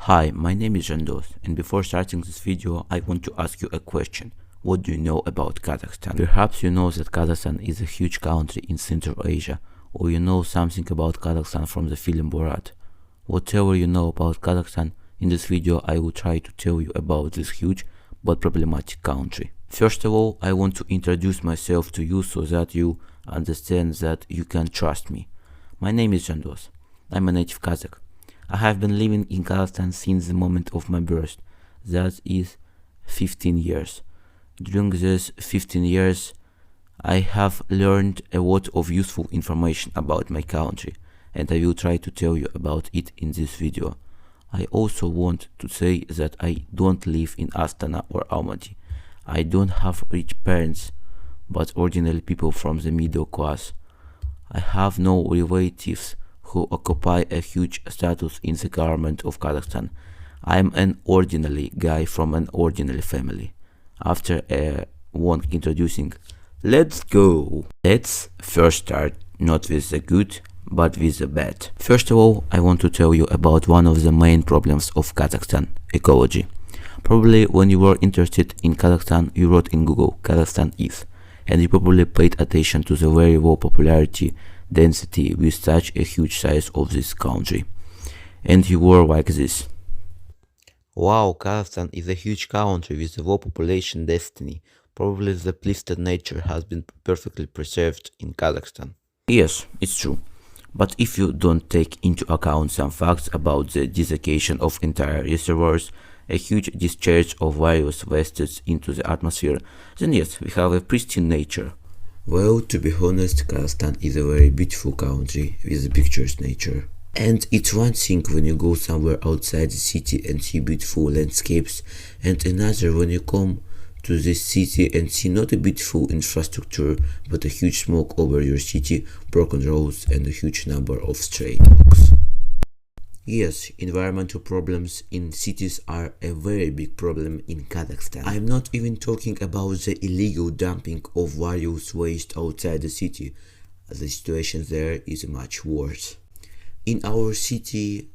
Hi, my name is Jandos, and before starting this video, I want to ask you a question. What do you know about Kazakhstan? Perhaps you know that Kazakhstan is a huge country in Central Asia, or you know something about Kazakhstan from the film Borat. Whatever you know about Kazakhstan, in this video I will try to tell you about this huge but problematic country. First of all, I want to introduce myself to you so that you understand that you can trust me. My name is Jandos. I'm a native Kazakh. I have been living in Kazakhstan since the moment of my birth, that is 15 years. During these 15 years, I have learned a lot of useful information about my country, and I will try to tell you about it in this video. I also want to say that I don't live in Astana or Almaty. I don't have rich parents, but ordinary people from the middle class. I have no relatives who occupy a huge status in the government of Kazakhstan. I am an ordinary guy from an ordinary family. After a long introducing, let's go! Let's first start not with the good, but with the bad. First of all, I want to tell you about one of the main problems of Kazakhstan: ecology. Probably when you were interested in Kazakhstan, you wrote in Google Kazakhstanlife, and you probably paid attention to the very low popularity density with such a huge size of this country. And you were like this. Wow, Kazakhstan is a huge country with a low population density. Probably the pleasant nature has been perfectly preserved in Kazakhstan. Yes, it's true. But if you don't take into account some facts about the desiccation of entire reservoirs, a huge discharge of various wastes into the atmosphere, then yes, we have a pristine nature. Well, to be honest, Kazakhstan is a very beautiful country with a picturesque nature. And it's one thing when you go somewhere outside the city and see beautiful landscapes, and another when you come to this city and see not a beautiful infrastructure, but a huge smoke over your city, broken roads, and a huge number of stray dogs. Yes, environmental problems in cities are a very big problem in Kazakhstan. I'm not even talking about the illegal dumping of various waste outside the city. The situation there is much worse. In our city,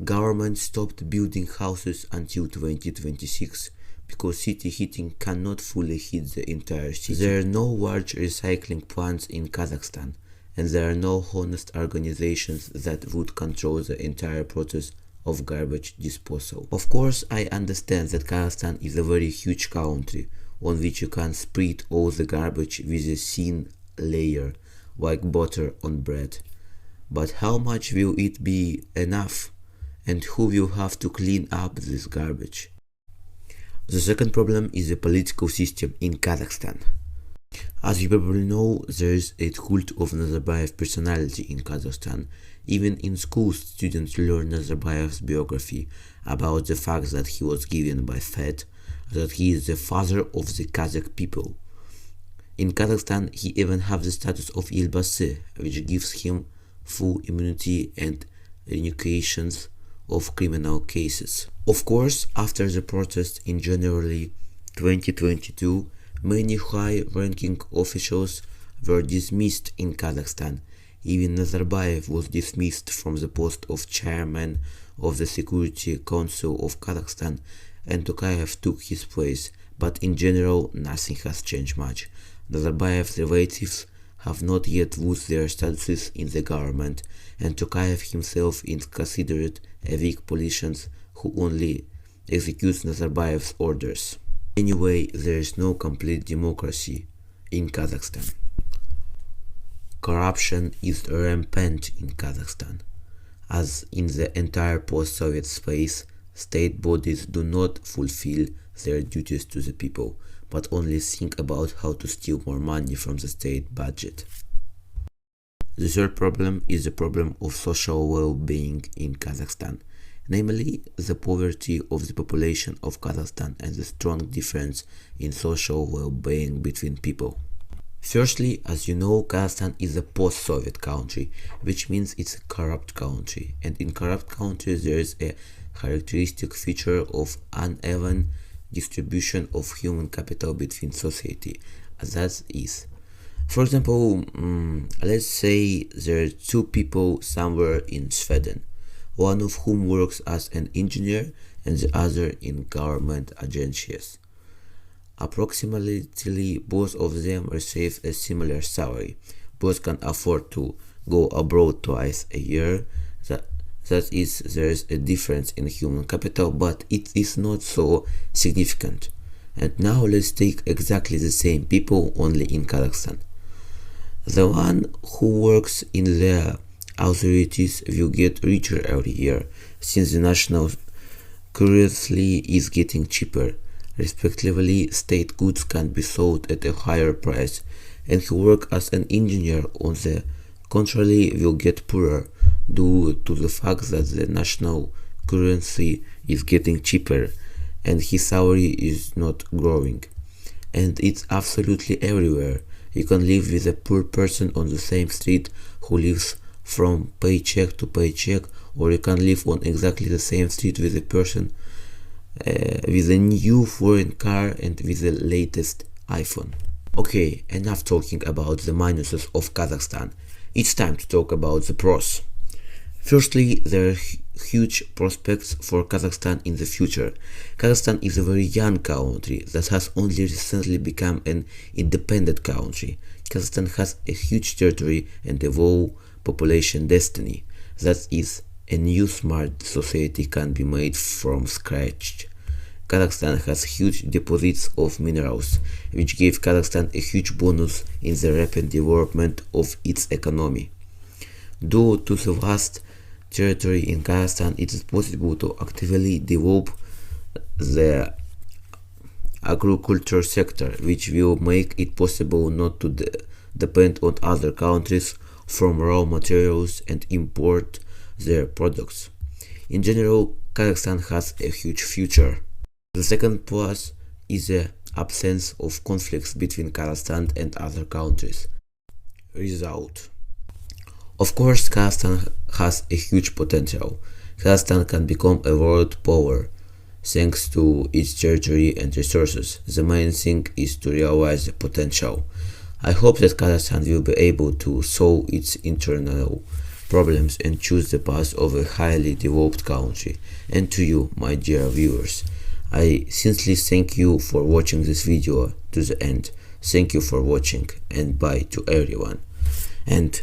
government stopped building houses until 2026 because city heating cannot fully heat the entire city. There are no large recycling plants in Kazakhstan, and there are no honest organizations that would control the entire process of garbage disposal. Of course, I understand that Kazakhstan is a very huge country on which you can spread all the garbage with a thin layer, like butter on bread. But how much will it be enough? And who will have to clean up this garbage? The second problem is the political system in Kazakhstan. As you probably know, there is a cult of Nazarbayev personality in Kazakhstan. Even in schools, students learn Nazarbayev's biography about the fact that he was given by fate, that he is the father of the Kazakh people. In Kazakhstan, he even has the status of Yelbasi, which gives him full immunity and renunciations of criminal cases. Of course, after the protest in January 2022, many high-ranking officials were dismissed in Kazakhstan. Even Nazarbayev was dismissed from the post of chairman of the Security Council of Kazakhstan, and Tokayev took his place, but in general nothing has changed much. Nazarbayev's relatives have not yet lost their statuses in the government, and Tokayev himself is considered a weak politician who only executes Nazarbayev's orders. Anyway, there is no complete democracy in Kazakhstan. Corruption is rampant in Kazakhstan. As in the entire post-Soviet space, state bodies do not fulfill their duties to the people, but only think about how to steal more money from the state budget. The third problem is the problem of social well-being in Kazakhstan, namely the poverty of the population of Kazakhstan and the strong difference in social well-being between people. Firstly, as you know, Kazakhstan is a post-Soviet country, which means it's a corrupt country, and in corrupt countries there is a characteristic feature of uneven distribution of human capital between society. That is, for example, let's say there are two people somewhere in Sweden. one of whom works as an engineer and the other in government agencies. Approximately both of them receive a similar salary. Both can afford to go abroad twice a year. That is, there is a difference in human capital, but it is not so significant. And now let's take exactly the same people, only in Kazakhstan. The one who works in the authorities will get richer every year, since the national currency is getting cheaper. Respectively, state goods can be sold at a higher price, and who works as an engineer, on the contrary, will get poorer due to the fact that the national currency is getting cheaper and his salary is not growing. And it's absolutely everywhere. You can live with a poor person on the same street who lives from paycheck to paycheck, or you can live on exactly the same street with a person with a new foreign car and with the latest iPhone. Okay, enough talking about the minuses of Kazakhstan. It's time to talk about the pros. Firstly, there are huge prospects for Kazakhstan in the future. Kazakhstan is a very young country that has only recently become an independent country. Kazakhstan has a huge territory and a low population destiny. That is, a new smart society can be made from scratch. Kazakhstan has huge deposits of minerals, which gave Kazakhstan a huge bonus in the rapid development of its economy. Due to the vast territory in Kazakhstan, it is possible to actively develop the agriculture sector, which will make it possible not to depend on other countries from raw materials and import their products. In general, Kazakhstan has a huge future. The second plus is the absence of conflicts between Kazakhstan and other countries. Result: of course, Kazakhstan has a huge potential. Kazakhstan can become a world power thanks to its territory and resources. The main thing is to realize the potential. I hope that Kazakhstan will be able to solve its internal problems and choose the path of a highly developed country. And to you, my dear viewers, I sincerely thank you for watching this video to the end. Thank you for watching, and bye to everyone. And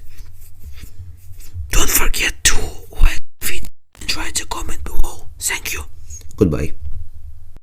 don't forget to like the video and write a comment below. Thank you. Goodbye.